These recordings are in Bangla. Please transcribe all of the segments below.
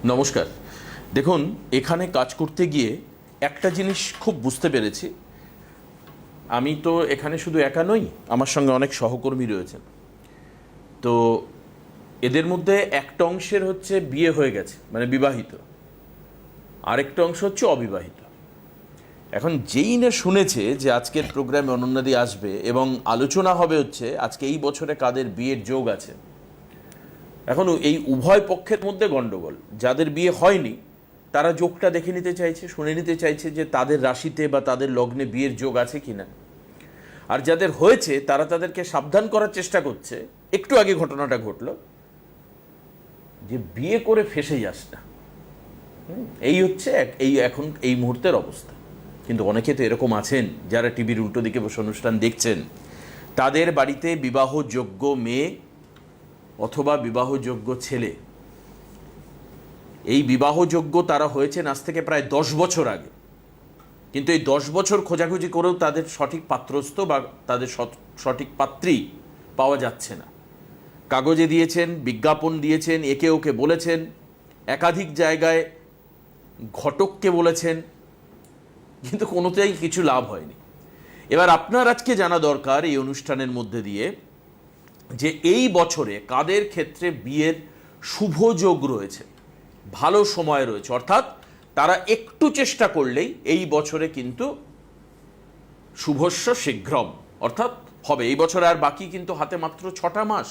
নমস্কার। দেখুন, এখানে কাজ করতে গিয়ে একটা জিনিস খুব বুঝতে পেরেছি। আমি তো এখানে শুধু একা নই, আমার সঙ্গে অনেক সহকর্মী রয়েছেন। তো এদের মধ্যে একটা অংশের হচ্ছে বিয়ে হয়ে গেছে, মানে বিবাহিত, আরেকটা অংশ হচ্ছে অবিবাহিত। এখন যেই না শুনেছে যে আজকের প্রোগ্রামে অনন্যাদি আসবে এবং আলোচনা হবে হচ্ছে আজকে এই বছরে কাদের বিয়ের যোগ আছে, এখন এই উভয় পক্ষের মধ্যে গন্ডগোল। যাদের বিয়ে হয়নি তারা যোগটা দেখে নিতে চাইছে, শুনে নিতে চাইছে যে তাদের রাশিতে বা তাদের লগ্নে বিয়ের যোগ আছে কিনা। আর যাদের হয়েছে তারা তাদেরকে সাবধান করার চেষ্টা করছে। একটু আগে ঘটনাটা ঘটলো যে বিয়ে করে ফেঁসে যাস না, এই হচ্ছে এখন এই মুহূর্তের অবস্থা। কিন্তু অনেকে তো এরকম আছেন যারা টিভির উল্টো দিকে বসে অনুষ্ঠান দেখছেন, তাদের বাড়িতে বিবাহযোগ্য মেয়ে অথবা বিবাহযোগ্য ছেলে, এই বিবাহযোগ্য তারা হয়েছেন আজ থেকে প্রায় 10 বছর আগে, কিন্তু এই 10 বছর খোঁজাখুঁজি করেও তাদের সঠিক পাত্রস্থ বা তাদের সঠিক পাত্রী পাওয়া যাচ্ছে না। কাগজে দিয়েছেন, বিজ্ঞাপন দিয়েছেন, একে ওকে বলেছেন, একাধিক জায়গায় ঘটককে বলেছেন, কিন্তু কোনোটাই কিছু লাভ হয়নি। এবার আপনার আজকে জানা দরকার এই অনুষ্ঠানের মধ্যে দিয়ে যে এই বছরে কাদের ক্ষেত্রে বিয়ের শুভ যোগ রয়েছে, ভালো সময় রয়েছে, অর্থাৎ তারা একটু চেষ্টা করলেই এই বছরে কিন্তু শুভস্য শীঘ্রম, অর্থাৎ হবে। এই বছরে আর বাকি কিন্তু হাতে মাত্র 6টা মাস।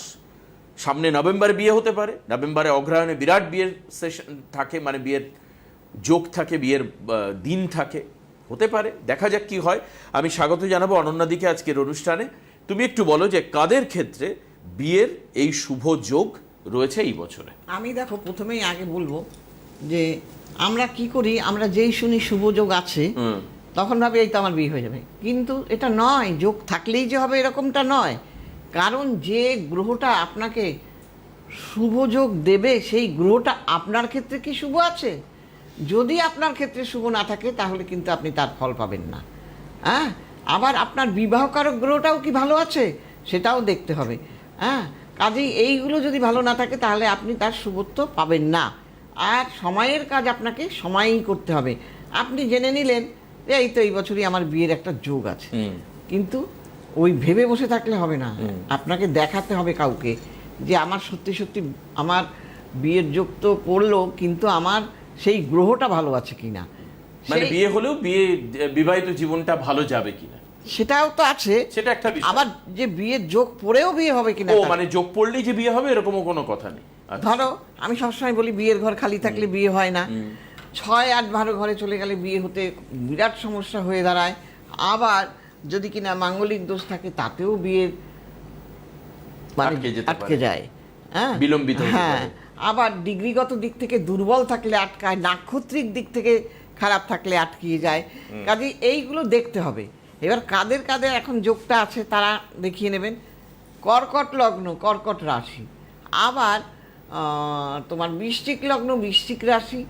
সামনে নভেম্বরে বিয়ে হতে পারে, নভেম্বরে অগ্রহায়ণে বিরাট বিয়ের সেশন থাকে, মানে বিয়ের যোগ থাকে, বিয়ের দিন থাকে, হতে পারে। দেখা যাক কি হয়। আমি স্বাগত জানাবো অনন্যাদিকে আজকের অনুষ্ঠানে। তুমি একটু বলো যে কাদের ক্ষেত্রে বিয়ের এই শুভ যোগ রয়েছে এই বছরে। আমি দেখো প্রথমেই আগে বলবো যে আমরা কি করি, আমরা যেই শুনি শুভ যোগ আছে তখন ভাবি এই তো আমার বিয়ে হয়ে যাবে, কিন্তু এটা নয়। যোগ থাকলেই যে হবে এরকমটা নয়, কারণ যে গ্রহটা আপনাকে শুভ যোগ দেবে সেই গ্রহটা আপনার ক্ষেত্রে কি শুভ আছে। যদি আপনার ক্ষেত্রে শুভ না থাকে তাহলে কিন্তু আপনি তার ফল পাবেন না। হ্যাঁ, আবার আপনার বিবাহকারক গ্রহটাও কি ভালো আছে সেটাও দেখতে হবে। হ্যাঁ, কাজেই এইগুলো যদি ভালো না থাকে তাহলে আপনি তার শুভত্ব পাবেন না। আর সময়ের কাজ আপনাকে সময়ই করতে হবে। আপনি জেনে নিলেন যে এই তো এই বছরই আমার বিয়ের একটা যোগ আছে, কিন্তু ওই ভেবে বসে থাকলে হবে না। আপনাকে দেখাতে হবে কাউকে যে আমার সত্যি সত্যি আমার বিয়ের যোগ তো পড়লো, কিন্তু আমার সেই গ্রহটা ভালো আছে কিনা, মানে বিয়ে হলেও বিবাহিত জীবনটা ভালো যাবে কিনা সেটাও তো আছে, সেটা একটা বিষয়। আবার যে বিয়ের যোগ পড়েও বিয়ে হবে কিনা, ও মানে যোগ পড়লেই যে বিয়ে হবে এরকমও কোনো কথা নেই। ধরো আমি সবসময় বলি বিয়ের ঘর খালি থাকলে বিয়ে হয় না, 6, 8, 12 ঘরে চলে গেলে বিয়ে হতে বিরাট সমস্যা হয়ে দাঁড়ায়। আবার যদি কিনা মাঙ্গলিক দোষ থাকে তাতেও বিয়ের আটকে যায়, হ্যাঁ বিলম্বিত। হ্যাঁ, আবার ডিগ্রিগত দিক থেকে দুর্বল থাকলে আটকায়, নাক্ষত্রিক দিক থেকে খারাপ থাকলে আটকিয়ে যায়। কাজে এইগুলো দেখতে হবে। এবার কাদের কাদের এখন যোগটা আছে তারা দেখিয়ে নেবেন। কর্কট লগ্ন, কর্কট রাশি, আবার তোমার বৃশ্চিক লগ্ন, বৃশ্চিক রাশি,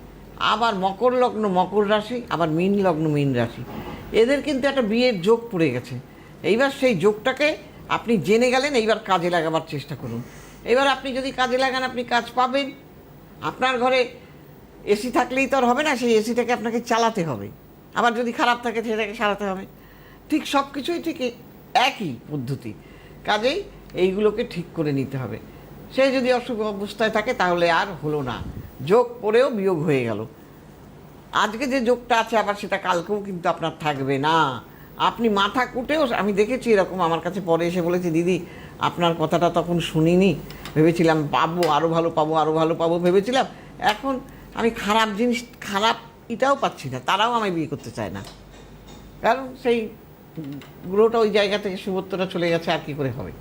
আবার মকর লগ্ন, মকর রাশি, আবার মীন লগ্ন, মীন রাশি। এদের কিন্তু একটা বিয়ের যোগ পড়ে গেছে। এইবার সেই যোগটাকে আপনি জেনে গেলেন, এইবার কাজে লাগাবার চেষ্টা করুন। এবার আপনি যদি কাজে লাগান আপনি কাজ পাবেন। আপনার ঘরে এসি থাকলেই তো আর হবে না, সেই এসিটাকে আপনাকে চালাতে হবে। আবার যদি খারাপ থাকে সেটাকে সারাতে হবে। ঠিক সব কিছুই ঠিক একই পদ্ধতি। কাজেই এইগুলোকে ঠিক করে নিতে হবে। সে যদি অশুভ অবস্থায় থাকে তাহলে আর হলো না, যোগ পড়েও বিয়োগ হয়ে গেল। আজকে যে যোগটা আছে আবার সেটা কালকেও কিন্তু আপনার থাকবে না। আপনি মাথা কুটেও, আমি দেখেছি এরকম আমার কাছে পরে এসে বলেছে দিদি আপনার কথাটা তখন শুনিনি, ভেবেছিলাম পাবো আরও ভালো পাবো, আরও ভালো পাবো ভেবেছিলাম, এখন আমি খারাপ জিনিস, খারাপ এটাও পাচ্ছি না, তারাও আমায় বিয়ে করতে চায় না, কারণ সেই গ্রহটা ওই জায়গা থেকে শুভত্বটা চলে গেছে, আর কি করে হবে।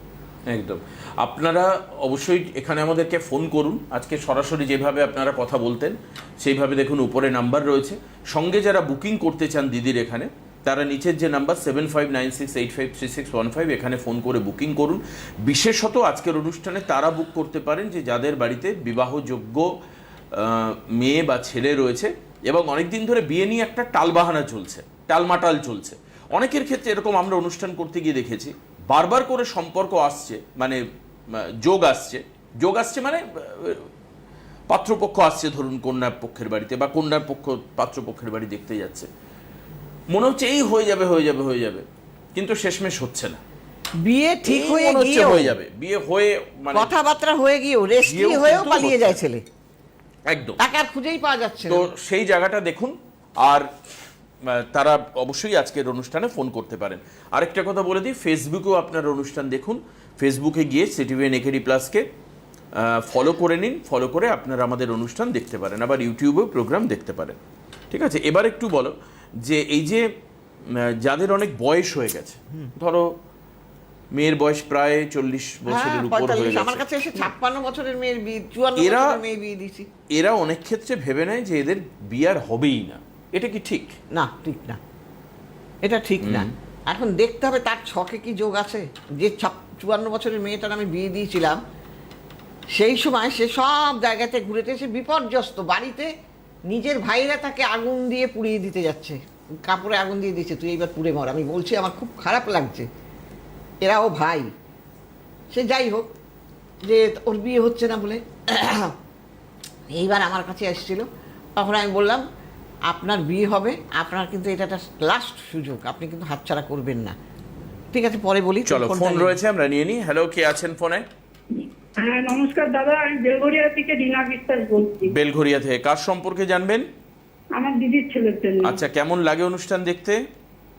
একদম। আপনারা অবশ্যই এখানে আমাদেরকে ফোন করুন। আজকে সরাসরি যেভাবে আপনারা কথা বলতেন সেইভাবে দেখুন উপরে নাম্বার রয়েছে। সঙ্গে যারা বুকিং করতে চান দিদির এখানে, তারা নিচের যে নাম্বার 7596853615 এখানে ফোন করে বুকিং করুন। বিশেষত আজকের অনুষ্ঠানে তারা বুক করতে পারেন যে যাদের বাড়িতে বিবাহযোগ্য মেয়ে বা ছেলে রয়েছে এবং অনেকদিন ধরে বিয়ে নিয়ে একটা টালবাহানা চলছে, টালমাটাল চলছে। অনেকের ক্ষেত্রে এরকম আমরা অনুষ্ঠান করতে গিয়ে দেখেছি বারবার করে সম্পর্ক আসছে, মানে যোগ আসছে মানে পাত্রপক্ষ আসছে ধরুন কন্যার পক্ষের বাড়িতে, বা কন্যার পক্ষ পাত্রপক্ষের বাড়ি দেখতে যাচ্ছে, মনে হচ্ছে এই হয়ে যাবে হয়ে যাবে হয়ে যাবে, কিন্তু শেষমেশ হচ্ছে না। বিয়ে ঠিক এই হয়ে মনে হচ্ছে গিয়েও, হয়ে যাবে, বিয়ে হয়ে মানে কথাবার্তা হয়ে গিয়েও, রেস্ট্রি গিয়েও হয়েও কিন্তু পালিয়ে হচ্ছে যায় না। ছেলে, একদম। তাকে আর খুঁজেই পাওয়া যাচ্ছে তো না। সেই জায়গাটা দেখুন। আর তারা অবশ্যই আজকের অনুষ্ঠানে ফোন করতে পারেন। আরেকটা কথা বলে দিই, ফেসবুকেও আপনার অনুষ্ঠান দেখুন। ফেসবুকে গিয়ে সিটিভিএন একেডি প্লাসকে ফলো করে নিন, ফলো করে আপনারা আমাদের অনুষ্ঠান দেখতে পারেন, আবার ইউটিউবেও প্রোগ্রাম দেখতে পারেন। ঠিক আছে, এবার একটু বলো যে এই যে যাদের অনেক বয়স হয়ে গেছে, ধরো মেয়ের বয়স প্রায় 40 বছরের উপর হয়ে 45, আমার গেছে, কাছে এসে 56 বছরের মেয়ের বিয়ে, 54 এরা- বছরের মেয়ে বিয়ে দিয়েছি। এরা অনেক ক্ষেত্রে ভেবে নেয় যে এদের বিয়ে আর হবেই না। এটা কি ঠিক? না, ঠিক না, এটা ঠিক না। এখন দেখতে হবে তার ছকে কি যোগ আছে। যে 54 বছরের মেয়েটার আমি বিয়ে দিয়েছিলাম, সেই সময় সে সব জায়গাতে ঘুরেতে, সে বিপর্যস্ত, বাড়িতে নিজের ভাইরা তাকে আগুন দিয়ে পুড়িয়ে দিতে যাচ্ছে, কাপড়ে আগুন দিয়ে দিচ্ছে, তুই এইবার পুড়ে মর। আমি বলছি আমার খুব খারাপ লাগছে, এরা ও ভাই। সে যাই হোক, যে ওর বিয়ে হচ্ছে না বলে এইবার আমার কাছে এসেছিল, তখন আমি বললাম আপনার বিয়ে হবে, আপনার কিন্তু এটা একটা লাস্ট সুযোগ, আপনি কিন্তু হাতছাড়া করবেন না। ঠিক আছে, পরে বলি। চলো, ফোনটা ফোন নিয়ে। রয়েছে, আমরা নিয়ে নিই। হ্যালো, কে আছেন ফোনে? হ্যাঁ, নমস্কার দাদা, আমি বেলগড়িয়া থেকে রিনা বিশ্বাস বলছি। বেলঘরিয়া থেকে। কার সম্পর্কে জানবেন? আমার দিদির ছেলের জন্য। আচ্ছা, কেমন লাগে অনুষ্ঠান দেখতে?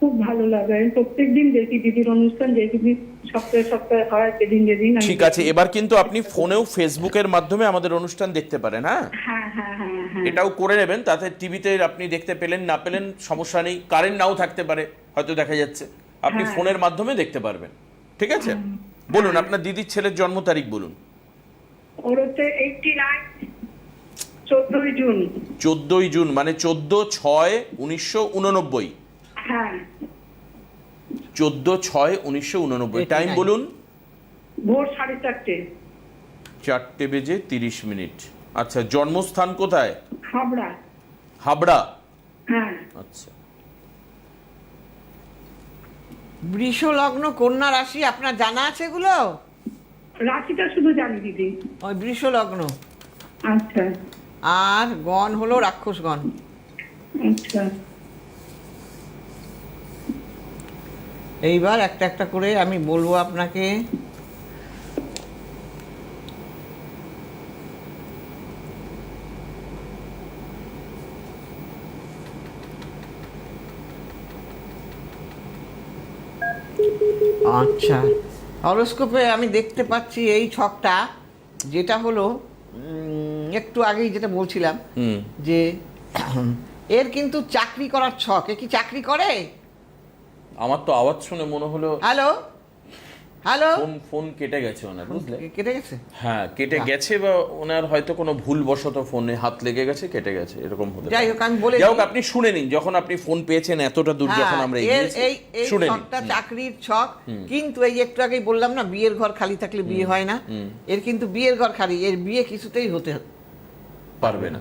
খুব ভালো লাগে, আমি প্রত্যেকদিন দেখি দিদির অনুষ্ঠান, যেদিন সপ্তাহে সপ্তাহে হয় সেদিন যেদিন আমি ঠিক আছে, এবার কিন্তু আপনি ফোনেও ফেসবুকের মাধ্যমে আমাদের অনুষ্ঠান দেখতে পারেন। হ্যাঁ, হ্যাঁ হ্যাঁ হ্যাঁ হ্যাঁ এটাও করে নেবেন, তাতে টিভিতে আপনি দেখতে পেলেন না পেলেন সমস্যা নেই, কারেন্ট নাও থাকতে পারে, হয়তো দেখা যাচ্ছে, আপনি হ্যাঁ। ফোনের মাধ্যমে দেখতে পারবেন। ঠিক আছে, বলুন আপনার দিদির ছেলের জন্ম তারিখ বলুন। ওর হচ্ছে 89, 14 জুন। 14 জুন, মানে 14/6/1989। হ্যাঁ, 14/6/1989। টাইম বলুন। ভোর 4:30। 4:30। আচ্ছা, জন্মস্থান কোথায়? হাবড়া। হাবড়া। হ্যাঁ, আচ্ছা, বৃষ লগ্ন, কন্যা রাশি, আপনার জানা আছে এগুলো? রাশিটা শুধু জানি দিদি। ওই বৃষ লগ্ন, আচ্ছা আর গণ হলো রাক্ষস গণ। আচ্ছা। এইবার একটা একটা করে আমি বলবো আপনাকে। আচ্ছা, হরোস্কোপে আমি দেখতে পাচ্ছি এই ছকটা, যেটা হলো একটু আগেই যেটা বলছিলাম, যে এর কিন্তু চাকরি করার ছক। এ কি চাকরি করে? আমার তো আওয়াজ শুনে মনে হলো হ্যালো হ্যালো, ফোন কেটে গেছে ওনার, বুঝলে? কেটে গেছে। হ্যাঁ, কেটে গেছে, বা ওনার হয়তো কোনো ভুলবশত ফোনে হাত লেগে গেছে, কেটে গেছে, এরকম হতে পারে। যাই হোক, আমি বলে যাই হোক, দিই। আপনি শুনে নিন, যখন আপনি ফোন পেয়েছেন এতটা দূর যখন আমরা এগিয়েছি, এই শুনে নিন। ছকটা চাকরির ছক, কিন্তু এই যে একটু আগেই বললাম না, বিয়ের ঘর খালি থাকলে বিয়ে হয় না, এর কিন্তু বিয়ের ঘর খালি, এর বিয়ে কিছুতেই হতে পারবে না।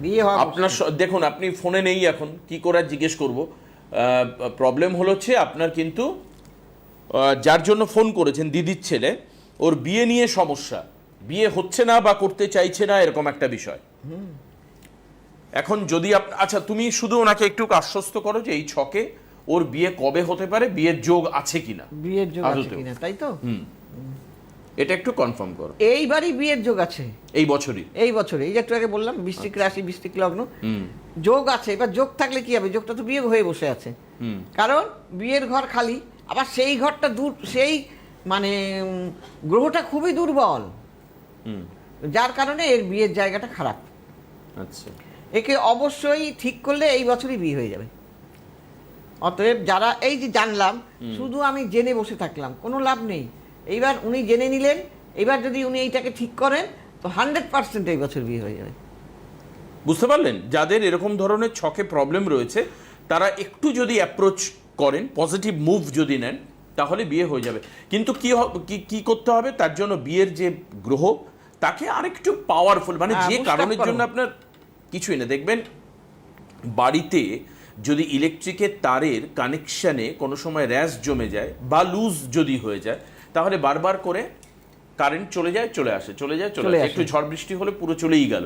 বিয়ে হওয়া আপনার দেখুন, আপনি ফোনে নেই এখন, কি করে আর জিজ্ঞেস করবো। প্রবলেম হলো হচ্ছে আপনার কিন্তু যার জন্য ফোন করেছেন, দিদির ছেলে, ওর বিয়ে নিয়ে সমস্যা, বিয়ে হচ্ছে না বা করতে চাইছে না, এরকম একটা বিষয়। এখন যদি আচ্ছা, তুমি শুধু ওনাকে একটু আশ্বস্ত করো যে এই ছকে ওর বিয়ে কবে হতে পারে, বিয়ের যোগ আছে কিনা, বিয়ের যোগ আছে আদতেও। কিনা, তাই তো? এটা একটু কনফার্ম করো। এইবারই বিয়ের যোগ আছে, এই বছরই। এই বছরে। এই যে একটু আগে বললাম বৃশ্চিক রাশি, বৃশ্চিক লগ্ন, যোগ আছে। এবার যোগ থাকলে কি হবে? যোগটা তো বিয়ে হয়ে বসে আছে, কারণ বিয়ের ঘর খালি, আবার সেই ঘরটা দূর, সেই মানে গ্রহটা খুবই দুর্বল, যার কারণে এর বিয়ের জায়গাটা খারাপ। আচ্ছা, একে অবশ্যই ঠিক করলে এই বছরই বিয়ে হয়ে যাবে। অতএব যারা এই যে জানলাম, শুধু আমি জেনে বসে থাকলাম, কোনো লাভ নেই। এইবার উনি জেনে নিলেন, এবার যদি উনি এইটাকে ঠিক করেন তো 100% এই বছর বিয়ে হয়ে যাবে। বুঝতে পারলেন? যাদের এরকম ধরনের ছকে প্রবলেম রয়েছে, তারা একটু যদি অ্যাপ্রোচ করেন, পজিটিভ মুভ যদি নেন, তাহলে বিয়ে হয়ে যাবে। কিন্তু কি করতে হবে? তার জন্য বিয়ের যে গ্রহ, তাকে আরেকটু পাওয়ারফুল, মানে যে কারণের জন্য আপনার কিছুই না, দেখবেন বাড়িতে যদি ইলেকট্রিকের তারের কানেকশানে কোনো সময় র্যাশ জমে যায় বা লুজ যদি হয়ে যায়, তাহলে বারবার করে কারেন্ট চলে যায় চলে আসে, চলে যায় চলে চলে আসে, আসে। একটু ঝড় বৃষ্টি হলে পুরো চলেই গেল।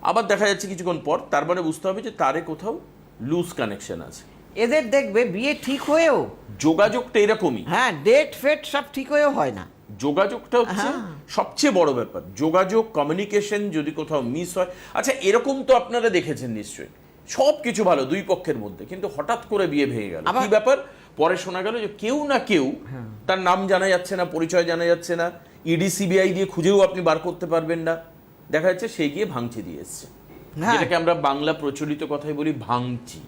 আবার দেখা যাচ্ছে কিছুক্ষণ পর, তার মানে বুঝতে হবে যে তারে কোথাও লুজ কানেকশন আছে। এদের দেখবে বিয়ে ঠিক হয়েও, যোগাযোগটা এরকমই, হ্যাঁ, ডেট ফেট সব ঠিক হয়েও হয় না। যোগাযোগটা হচ্ছে হ্যাঁ। সবচেয়ে বড় ব্যাপার। যোগাযোগ, কমিউনিকেশন যদি কোথাও মিস হয়, আচ্ছা এরকম তো আপনারা দেখেছেন নিশ্চয়ই, সব কিছু ভালো দুই পক্ষের মধ্যে, কিন্তু হঠাৎ করে বিয়ে ভেঙে গেল, কি ব্যাপার? পরে শোনা গেল যে কেউ না কেউ, তার নাম জানা যাচ্ছে না, পরিচয় জানা যাচ্ছে না, ইডি সিবিআই দিয়ে খুঁজেও আপনি বার করতে পারবেন না, দেখা যাচ্ছে সে গিয়ে ভাঙচি দিয়ে এসছে, হ্যাঁ। যেটাকে আমরা বাংলা প্রচলিত কথায় বলি ভাঙচি,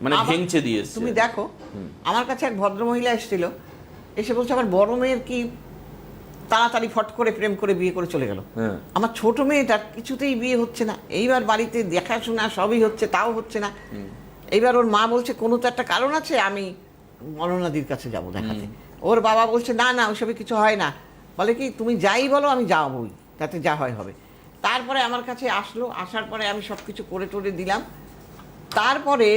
মানে আবার ভেঙচে দিয়ে এসছে। তুমি দেখো, আমার কাছে এক ভদ্রমহিলা এসেছিল, এসে বলছে আমার বড় মেয়ের কি তাড়াতাড়ি ফট করে প্রেম করে বিয়ে করে চলে গেল, হ্যাঁ। আমার ছোট মেয়েটার কিছুতেই বিয়ে হচ্ছে না, এইবার বাড়িতে দেখাশোনা সবই হচ্ছে তাও হচ্ছে না। এইবার ওর মা বলছে কোনো তো একটা কারণ আছে, আমি অনন্যাদির কাছে যাব দেখাতে। ওর বাবা বলছে না না ওইসবে কিছু হয় না, বলে কি তুমি যাই বলো আমি যাবই, তাতে যা হয় হবে। তারপরে আমার কাছে আসলো, আসার পরে আমি সব কিছু করে টোরে দিলাম। তারপরে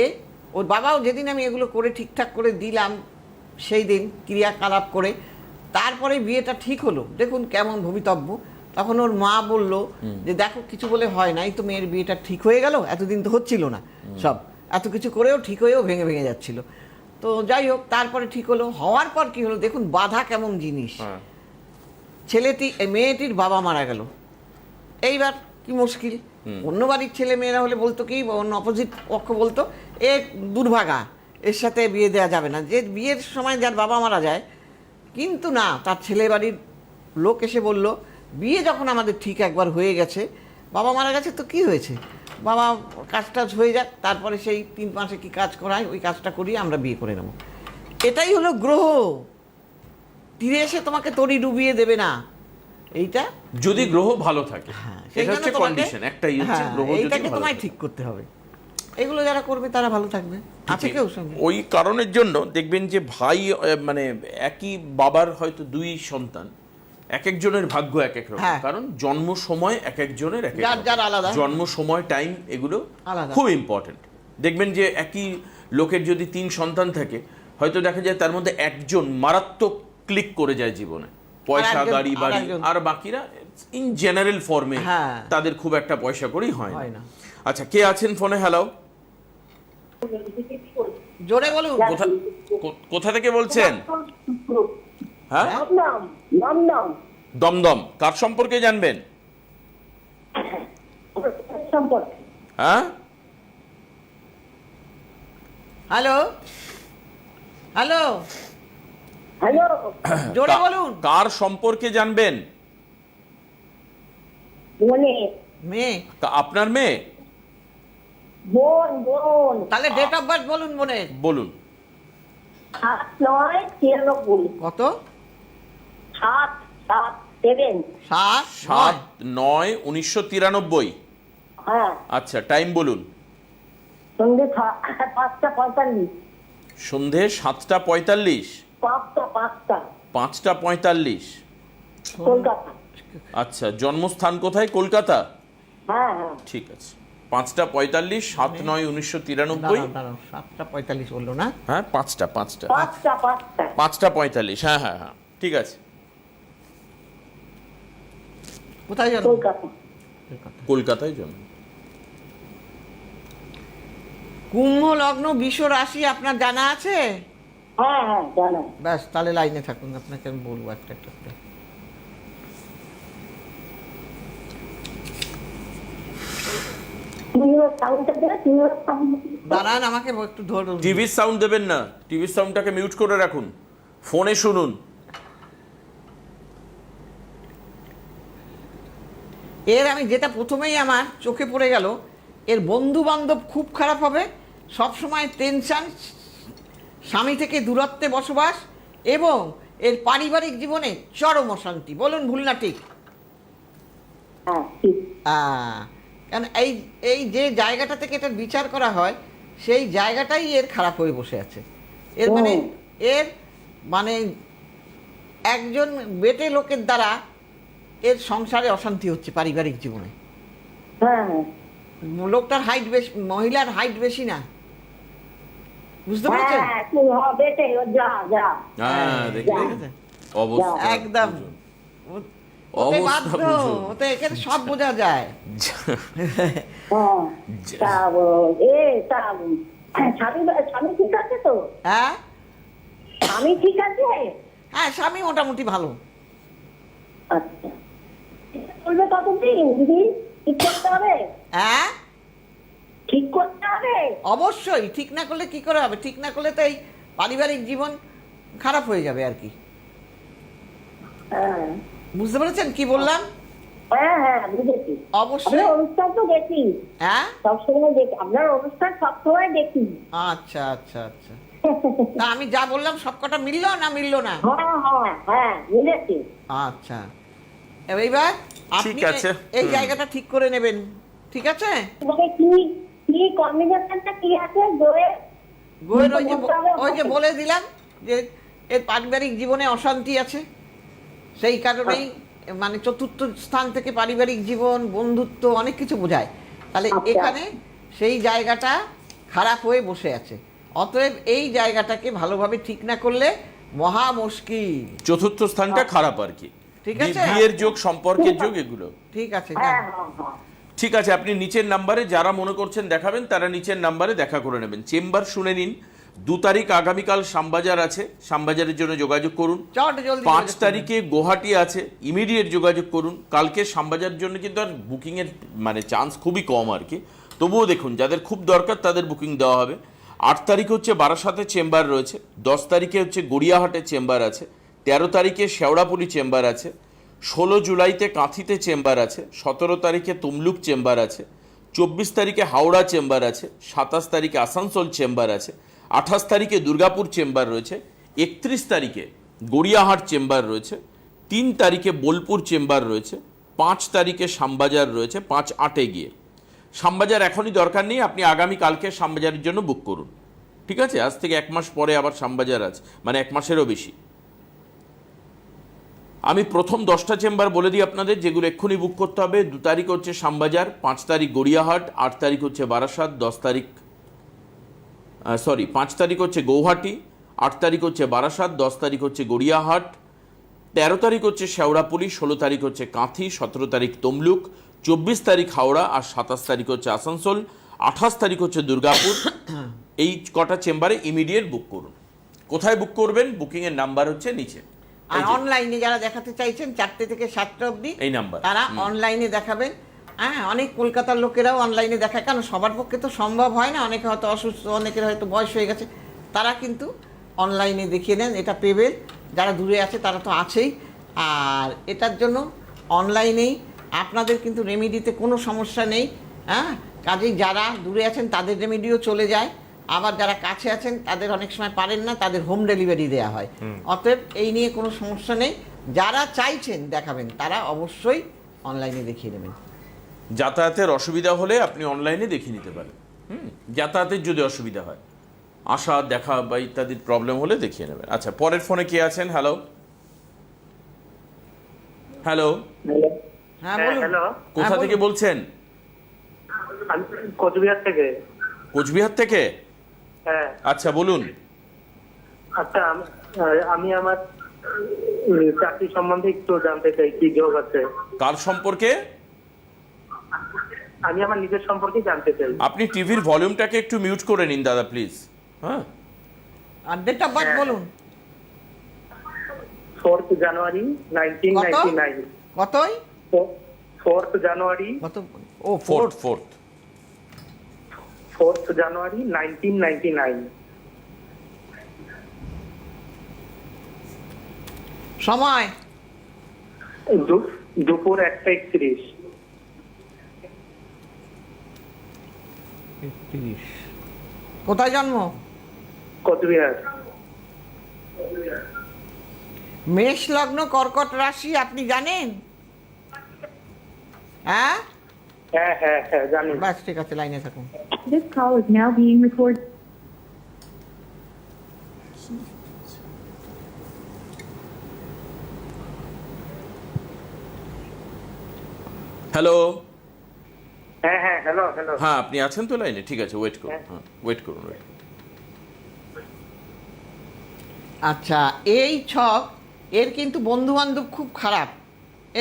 ওর বাবাও, যেদিন আমি এগুলো করে ঠিকঠাক করে দিলাম সেই দিন ক্রিয়াকলাপ করে, তারপরে বিয়েটা ঠিক হলো। দেখুন কেমন ভবিতব্য। তখন ওর মা বলল যে দেখো কিছু বলে হয় না, এই তো মেয়ের বিয়েটা ঠিক হয়ে গেল, এতদিন তো হচ্ছিল না, সব এত কিছু করেও ঠিক হয়েও ভেঙে ভেঙে যাচ্ছিল। তো যাই হোক, তারপরে ঠিক হলো। হওয়ার পর কি হলো দেখুন, বাধা কেমন জিনিস। মেয়েটির বাবা মারা গেল, এইবার কি মুশকিল। অন্য বাড়ির ছেলে মেয়েরা হলে বলতো কি, অন্য অপোজিট পক্ষ বলতো এ দুর্ভাগা, এর সাথে বিয়ে দেওয়া যাবে না, যে বিয়ের সময় যার বাবা মারা যায়। কিন্তু না, তার ছেলে বাড়ির লোক এসে বলল বিয়ে যখন আমাদের ঠিক একবার হয়ে গেছে, বাবা মারা গেছে তো কি হয়েছে, বাবা কাজ টাজ হয়ে যাক, তারপরে সেই 3 মাসে কি কাজ করায় ওই কাজটা করিয়ে আমরা বিয়ে করে নেব। এটাই হলো গ্রহ, তীরে এসে তোমাকে তরি ডুবিয়ে দেবে না, এইটা যদি গ্রহ ভালো থাকে, সেই এটা জন্য হচ্ছে তোমাকে- কন্ডিশন, একটাই হচ্ছে হ্যাঁ, গ্রহ যদি এইটাকে ভালো তোমায় থাকে। ঠিক করতে হবে। এগুলো যারা করবে তারা ভালো থাকবে। আছে কেউ সঙ্গে? ওই কারণের জন্য দেখবেন যে ভাই, মানে একই বাবার হয়তো 2 সন্তান, এক একজনের ভাগ্য এক এক রকম, হ্যাঁ। কারণ জন্ম সময় এক একজনের এক এক যার রকম। যার আলাদা। জন্ম সময়, টাইম, এগুলো আলাদা। খুব ইম্পর্টেন্ট। দেখবেন যে একই লোকের যদি 3 সন্তান থাকে, হয়তো দেখা যায় তার মধ্যে একজন মারাত্মক ক্লিক করে যায় জীবনে, পয়সা, আরেকজন- গাড়ি বাড়ি, আরেকজন- আর বাকিরা ইন জেনারেল ফর্মে হ্যাঁ। তাদের খুব একটা পয়সা করেই হয় হয় না। না। আচ্ছা, কে আছেন ফোনে? হ্যালো, জোরে বলুন। কোথা থেকে বলছেন? হ্যাঁ, নাম দমদম। কার সম্পর্কে জানবেন? সম্পর্কে হ্যাঁ, হ্যালো হ্যালো, হ্যালো জোরে বলুন। কার সম্পর্কে জানবেন? মনে মেয়ে, আপনার মেয়ে? বোন বোন তাহলে ডেট অফ বার্থ বলুন বোনের। বলুন। 7/9/93 কত? 7/7/7 7 7/9/1993। হ্যাঁ আচ্ছা, টাইম বলুন। সন্ধ্যে 5:45 সন্ধে 7:45, 5:05 5:45। কলকাতা। আচ্ছা, জন্মস্থান কোথায়? কলকাতা। হ্যাঁ হ্যাঁ ঠিক আছে, 5:45, 7/9/1993। দাঁড়াও 7:45 বললো না? হ্যাঁ, 5টা 5:45। হ্যাঁ হ্যাঁ হ্যাঁ, ঠিক আছে। কোথায় জানো? কলকাতা। কলকাতায় জন্ম। কুম্ভ লগ্ন, বিষ রাশি আপনার জানা আছে? হ্যাঁ হ্যাঁ জানা। ব্যাস, তাহলে লাইনে থাকুন, আপনাকে আমি বলবো একটা একটা করে। দাঁড়ান, আমাকে একটু ধরুন। টিভির সাউন্ড দেবেন না, টিভির সাউন্ডটাকে মিউট করে রাখুন, ফোনে শুনুন। এর আমি যেটা প্রথমেই আমার চোখে পড়ে গেল, এর বন্ধু বান্ধব খুব খারাপ হবে, সব সময় টেনশন, স্বামী থেকে দূরত্বে বসবাস, এবং এর পারিবারিক জীবনে চরম অশান্তি। বলুন ভুল না ঠিক? হ্যাঁ ঠিক। কারণ এই যে জায়গাটা থেকে এটা বিচার করা হয়, সেই জায়গাটাই এর খারাপ হয়ে বসে আছে। এর মানে একজন বেটে লোকের দ্বারা এর সংসারে অশান্তি হচ্ছে পারিবারিক জীবনে। হ্যাঁ হ্যাঁ লোকটার হাইট বেশি, মহিলার হাইট বেশি না, বুঝতে পারছেন? হ্যাঁ বেটে যা যা হ্যাঁ, দেখলেন দেখেছেন? অবস্থা একদম। ওতে অবস্থা বাধ্য, বুঝুন। ওতে এখানে সব বোঝা যায়। হ্যাঁ, তা স্বামী স্বামী ঠিক আছে তো? হ্যাঁ স্বামী ঠিক আছে? হ্যাঁ, স্বামী মোটামুটি ভালো। আচ্ছা, চলবে কতদিন দিদি? ঠিক করতে হবে? হ্যাঁ ঠিক করতে হবে? অবশ্যই, ঠিক না করলে কি করে হবে? ঠিক না করলে তো এই পারিবারিক জীবন খারাপ হয়ে যাবে আর কি। হ্যাঁ বুঝতে পেরেছেন কি বললাম? হ্যাঁ হ্যাঁ, বুঝেছি। অবশ্যই। আপনার অনুষ্ঠান তো দেখি, হ্যাঁ সবসময় দেখি আপনার অনুষ্ঠান, সবসময় দেখি। আচ্ছা আচ্ছা আচ্ছা, তা আমি যা বললাম সব কটা মিললো না মিললো না? হ্যাঁ হ্যাঁ হ্যাঁ, বুঝেছি। আচ্ছা, এইবার আপনি ঠিক আছে। এই জায়গাটা ঠিক করে নেবেন, ঠিক আছে? মানে কি কি কম্বিনেশনটা কি আছে গোয়ে? গোয়ের ওই যে বলে দিলাম যে এর পারিবারিক জীবনে অশান্তি আছে, সেই কারণেই মানে চতুর্থ স্থান থেকে পারিবারিক জীবন, বন্ধুত্ব অনেক কিছু বোঝায়। তাহলে আচ্ছা। এখানে সেই জায়গাটা খারাপ হয়ে বসে আছে। অতএব এই জায়গাটাকে ভালোভাবে ঠিক না করলে মহা মুশকিল। চতুর্থ স্থানটা খারাপ আর কি, ঠিক আছে। বিয়ের যোগ, সম্পর্কের যোগ, এগুলো ঠিক আছে, হ্যাঁ যান। হ্যাঁ হ্যাঁ, ঠিক আছে। আপনি নিচের নাম্বারে যারা মনে করছেন দেখাবেন, তারা নিচের নাম্বারে দেখা করে নেবেন। চেম্বার শুনে নিন। 2 তারিখ আগামীকাল শ্যামবাজার আছে, শ্যামবাজারের জন্য যোগাযোগ করুন। চট জলদি 5 যোগাযোগ তারিখে গুয়াহাটি আছে, ইমিডিয়েট যোগাযোগ করুন। কালকে শ্যামবাজারের জন্য কিন্তু আর বুকিংয়ের মানে চান্স খুবই কম আর কি, তবুও দেখুন যাদের খুব দরকার তাদের বুকিং দেওয়া হবে। 8 তারিখ হচ্ছে বারাসাতে চেম্বার রয়েছে, 10 তারিখে হচ্ছে গড়িয়াহাটে চেম্বার আছে, 13 তারিখে শেওড়াপুলি চেম্বার আছে, 16 জুলাইতে কাঁথিতে চেম্বার আছে, 17 তারিখে তমলুক চেম্বার আছে, 24 তারিখে হাওড়া চেম্বার আছে, 27 তারিখে আসানসোল চেম্বার আছে, 28 তারিখে দুর্গাপুর চেম্বার রয়েছে, 31 তারিখে গড়িয়াহাট চেম্বার রয়েছে, 3 তারিখে বোলপুর চেম্বার রয়েছে, 5 তারিখে শ্যামবাজার রয়েছে, 5-8-এ গিয়ে। শ্যামবাজার এখনই দরকার নেই, আপনি আগামী কালকে শ্যামবাজারের জন্য বুক করুন, ঠিক আছে? আজ থেকে 1 মাস পরে আবার শ্যামবাজার আছে, মানে 1 মাসেরও বেশি। আমি প্রথম 10টা চেম্বার বলে দিই আপনাদের, যেগুলো এক্ষুনি বুক করতে হবে। 2 তারিখ হচ্ছে শ্যামবাজার, 5 তারিখ গড়িয়াহাট, 8 তারিখ হচ্ছে বারাসাত, 10 তারিখ 5 তারিখ হচ্ছে গৌহাটি, 8 তারিখ হচ্ছে বারাসাত, 10 তারিখ হচ্ছে গড়িয়াহাট, 13 তারিখ হচ্ছে শেওড়াপুলি, 16 তারিখ হচ্ছে কাঁথি, 17 তারিখ তমলুক, 24 তারিখ হাওড়া, আর 27 তারিখ হচ্ছে আসানসোল, 28 তারিখ হচ্ছে দুর্গাপুর। এই কটা চেম্বারে ইমিডিয়েট বুক করুন। কোথায় বুক করবেন? বুকিংয়ের নাম্বার হচ্ছে নিচে, আর অনলাইনে যারা দেখাতে চাইছেন 4টে থেকে 7টা অবধি এই নাম্বার, তারা অনলাইনে দেখাবেন। হ্যাঁ, অনেক কলকাতার লোকেরাও অনলাইনে দেখায়, কারণ সবার পক্ষে তো সম্ভব হয় না, অনেকে হয়তো অসুস্থ, অনেকের হয়তো বয়স হয়ে গেছে, তারা কিন্তু অনলাইনে দেখিয়ে নেন, এটা পেবেল। যারা দূরে আছে তারা তো আছেই, আর এটার জন্য অনলাইনেই আপনাদের কিন্তু রেমিডিতে কোনো সমস্যা নেই। হ্যাঁ, কাজেই যারা দূরে আছেন তাদের রেমিডিও চলে যায়, আবার যারা কাছে আছেন তাদের অনেক সময় পারেন না, তাদের হোম ডেলিভারি দেওয়া হয়। অতএব এই নিয়ে কোনো সমস্যা নেই। যারা চাইছেন দেখাবেন তারা অবশ্যই অনলাইনে দেখিয়ে নেবেন। যাতায়াতের অসুবিধা হলে আপনি অনলাইনে দেখিয়ে নিতে পারেন। যাতায়াতের যদি অসুবিধা হয়, আসা দেখা বা ইত্যাদির প্রবলেম হলে দেখিয়ে নেবেন। আচ্ছা, পরের ফোনে কে আছেন? হ্যালো হ্যালো, হ্যাঁ বলুন। হ্যালো, কোথা বলুন। থেকে বলছেন? আমি কোচবিহার থেকে। কোচবিহার থেকে? হ্যাঁ, আচ্ছা বলুন। আচ্ছা, আমি আমার চাকরি সম্বন্ধে একটু জানতে চাই, কি যোগ আছে? কার সম্পর্কে? আমি আমার নিজের সম্পর্কে জানতে চাই। আপনি টিভির ভলিউমটাকে একটু মিউট করে নিন দাদা, প্লিজ। হ্যাঁ, আর ডেট অফ বার্থ বলুন। 4th জানুয়ারি 1999। কতই? 4th জানুয়ারি, কত? ও ফোর্থ ফোর্থ। 4th জানুয়ারি 1999। সময়? দুপুর 1:31। কোথায় জন্ম? কোচবিহার। মেষ লগ্ন, কর্কট রাশি, আপনি জানেন? হ্যাঁ হ্যাঁ হ্যাঁ হ্যাঁ, জানি। বাস, ঠিক আছে, লাইনে থাকুন। This call is now being recorded. Hello. হ্যাঁ হ্যাঁ, হ্যালো হ্যালো। হ্যাঁ, আপনি আছেন তো লাইনে? ঠিক আছে, ওয়েট করুন। হ্যাঁ, ওয়েট করুন। আচ্ছা, এই ছক এর কিন্তু বন্ধু বান্ধব খুব খারাপ।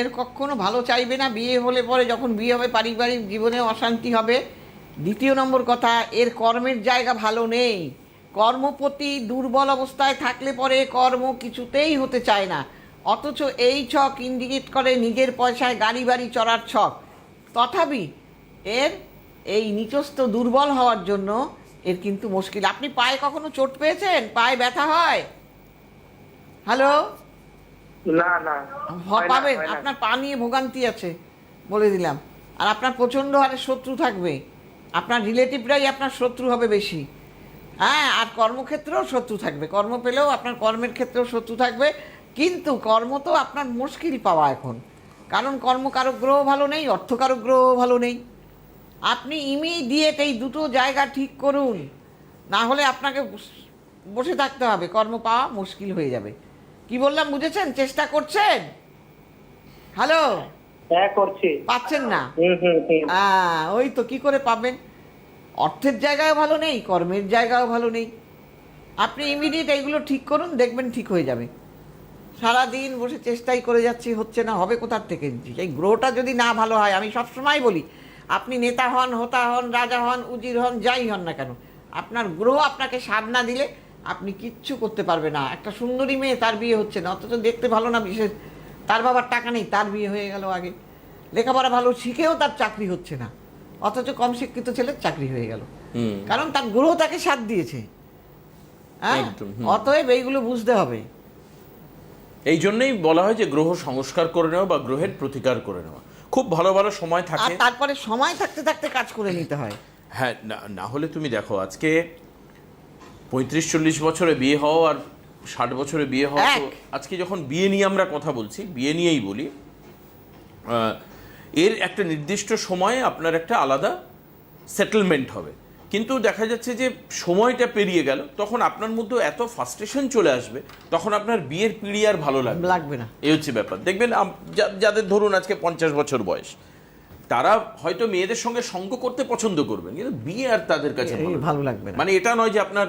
এর কখনো ভালো চাইবে না। বিয়ে হলে পরে যখন বিয়ে হবে পারিবারিক জীবনে অশান্তি হবে। দ্বিতীয় নম্বর কথা, এর কর্মের জায়গা ভালো নেই। কর্মপতি দুর্বল অবস্থায় থাকলে পরে কর্ম কিছুতেই হতে চায় না, অথচ এই ছক ইন্ডিকেট করে নিজের পয়সায় গাড়ি বাড়ি চড়ার ছক। তথাপি এর এই নিচস্থ দুর্বল হওয়ার জন্য এর কিন্তু মুশকিল। আপনি পায়ে কখনো চোট পেয়েছেন? পায়ে ব্যথা হয়? হ্যালো, না না, হয় না, পাবেন। হয় না। আপনার পা নিয়ে ভোগান্তি আছে বলে দিলাম। আর আপনার প্রচণ্ড হারে শত্রু থাকবে, আপনার রিলেটিভরাই আপনার শত্রু হবে বেশি। হ্যাঁ, আর কর্মক্ষেত্রেও শত্রু থাকবে, কর্ম পেলেও আপনার কর্মের ক্ষেত্রেও শত্রু থাকবে। কিন্তু কর্ম তো আপনার মুশকিল পাওয়া এখন, কারণ কর্মকারক গ্রহ ভালো নেই, অর্থকারক গ্রহ ভালো নেই। আপনি ইমিডিয়েট এই দুটো জায়গা ঠিক করুন, না হলে আপনাকে বসে থাকতে হবে, কর্ম পাওয়া মুশকিল হয়ে যাবে। কি বললাম বুঝেছেন? চেষ্টা করছেন? হ্যালো, হ্যাঁ করছি। পাচ্ছেন না? হুম। ওই তো, কি করে পাবেন? অর্থের জায়গাও ভালো নেই, কর্মের জায়গাও ভালো নেই। আপনি ইমিডিয়েট এইগুলো ঠিক করুন, দেখবেন ঠিক হয়ে যাবে। সারাদিন বসে চেষ্টাই করে যাচ্ছি, হচ্ছে না, হবে কোথার থেকে? এই গ্রহটা যদি না ভালো হয়, আমি সবসময় বলি, আপনি নেতা হন, হোতা হন, রাজা হন, উজির হন, যাই হন না কেন, আপনার গ্রহ আপনাকে সাধ না দিলে আপনি কিচ্ছু করতে পারবে না। একটা সুন্দরী মেয়ে, তার বিয়ে হচ্ছে না, অথচ দেখতে ভালো না বিশেষ, তার বাবার টাকা নেই, তার বিয়ে হয়ে গেল আগে। লেখাপড়া ভালো শিখেও তার চাকরি হচ্ছে না, অথচ কম শিক্ষিত ছেলের চাকরি হয়ে গেল, কারণ তার গ্রহ তাকে সাথ দিয়েছে। হ্যাঁ, অতএব এইগুলো বুঝতে হবে। এই জন্যই বলা হয় যে গ্রহ সংস্কার করে নেওয়া বা গ্রহের প্রতিকার করে নেওয়া খুব ভালো ভালো সময় আর থাকে। তারপরে সময় থাকতে থাকতে কাজ করে নিতে হয়। হ্যাঁ, না হলে তুমি দেখো, আজকে 35-40 বছরে বিয়ে হওয়া আর 60 বছরে বিয়ে হওয়া, তো আজকে যখন বিয়ে নিয়ে আমরা কথা বলছি, বিয়ে নিয়েই বলি, এর একটা নির্দিষ্ট সময়ে আপনার একটা আলাদা সেটেলমেন্ট হবে। কিন্তু দেখা যাচ্ছে যে সময়টা পেরিয়ে গেল, তখন আপনার মধ্যে এত ফ্রাস্ট্রেশন চলে আসবে, তখন আপনার বিয়ের পিড়ি আর ভালো লাগবে না। এই হচ্ছে ব্যাপার। দেখবেন যাদের ধরুন আজকে 50 বছর বয়স, তারা হয়তো মেয়েদের সঙ্গে সঙ্গ করতে পছন্দ করবেন, কিন্তু বিয়ে আর তাদের কাছে ভালো লাগবে না। মানে এটা নয় যে আপনার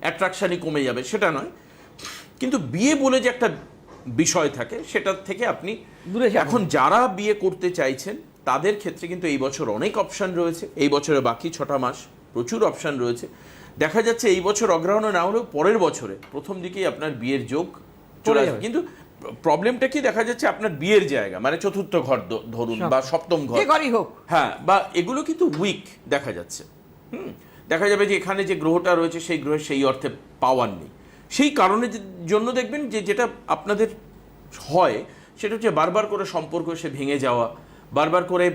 অ্যাট্রাকশনই কমে যাবে, সেটা নয়, কিন্তু বিয়ে বলে যে একটা বিষয় থাকে, সেটার থেকে আপনি দূরে যাবেন। এখন যারা বিয়ে করতে চাইছেন তাদের ক্ষেত্রে কিন্তু এই বছর অনেক অপশন রয়েছে। এই বছরে বাকি 6টা মাস প্রচুর অপশন রয়েছে। দেখা যাচ্ছে এই বছর অগ্রহণ না হলেও পরের বছরে প্রথম দিকেই আপনার বিয়ের যোগ চলে আসবে। কিন্তু প্রবলেমটা কি দেখা যাচ্ছে, আপনার বিয়ের জায়গা মানে চতুর্থ ঘর ধরুন বা সপ্তম ঘর, ঘরই হোক, হ্যাঁ, বা এগুলো কিন্তু উইক দেখা যাচ্ছে। দেখা যাবে যে এখানে যে গ্রহটা রয়েছে সেই গ্রহের সেই অর্থে পাওয়ার নেই। সেই কারণের জন্য দেখবেন যে যেটা আপনাদের হয় সেটা হচ্ছে বারবার করে সম্পর্ক এসে ভেঙে যাওয়া, বারবার করে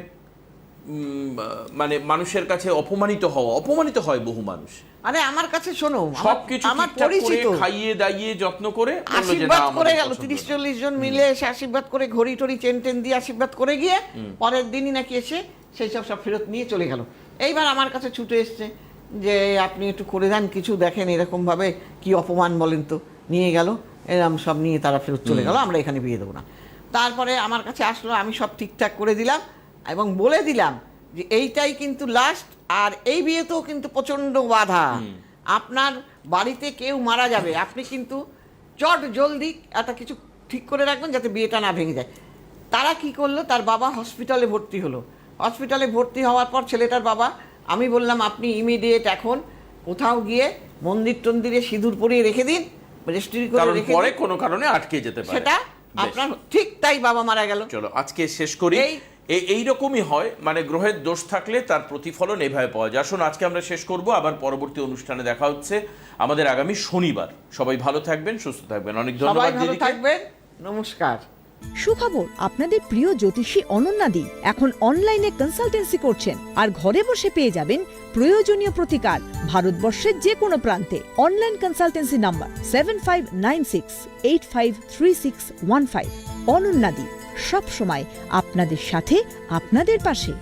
মানে মানুষের কাছে অপমানিত হয় বহু মানুষ। আরে আমার কাছে শোনো, সবকিছু আমার ঠিকঠাক করে পরিচিত খাইয়ে দাইয়ে যত্ন করে আশীর্বাদ করে গেল, 30-40 জন মিলে এসে আশীর্বাদ করে, ঘড়ি টড়ি চেন টেন দিয়ে আশীর্বাদ করে গিয়ে পরের দিনই নাকি এসে সেই সব ফেরত নিয়ে চলে গেল। এইবার আমার কাছে ছুটে এসছে যে আপনি একটু করে দেন কিছু, দেখেন এরকম ভাবে কি অপমান বলেন তো, নিয়ে গেল, এরকম সব নিয়ে তারা ফেরত চলে গেল, আমরা এখানে বিয়ে দেবো না। তারপরে আমার কাছে আসলো, আমি সব ঠিকঠাক করে দিলাম এবং বলে দিলাম যে এইটাই কিন্তু লাস্ট, আর এই বিয়েতেও কিন্তু প্রচণ্ড বাধা। আপনার বাড়িতে কেউ মারা যাবে, আপনি কিন্তু চট জলদি একটা কিছু ঠিক করে রাখবেন যাতে বিয়েটা না ভেঙে যায়। তারা কি করলো, তার বাবা হসপিটালে ভর্তি হলো। হসপিটালে ভর্তি হওয়ার পর ছেলেটার বাবা, আমি বললাম আপনি ইমিডিয়েট এখন কোথাও গিয়ে মন্দির টন্দিরে সিঁদুর পরিয়ে রেখে দিন, রেজিস্ট্রি করে রেখে দিন, পরে কোনো কারণে আটকে যেতে পারে সেটা আপনার। ঠিক তাই, বাবা মারা গেল। চলো আজকে শেষ করি। এইরকমই হয়, মানে গ্রহের দোষ থাকলে তার প্রতিফলন এভাবে পাওয়া যায়। আসুন আজকে আমরা শেষ করব, আবার পরবর্তী অনুষ্ঠানে দেখা হচ্ছে আমাদের আগামী শনিবার। সবাই ভালো থাকবেন, সুস্থ থাকবেন। অনেক ধন্যবাদ দিদিকে। থাকবেন, নমস্কার। সুখবর, আপনাদের প্রিয় জ্যোতিষী অনন্যাদি এখন অনলাইনে কনসালটেন্সি করছেন আর ঘরে বসে পেয়ে যাবেন প্রয়োজনীয় প্রতিকার ভারতবর্ষের যে কোনো প্রান্তে। Online consultancy number 7596853615। অনন্যাদি সব সময় আপনাদের সাথে, আপনাদের পাশে।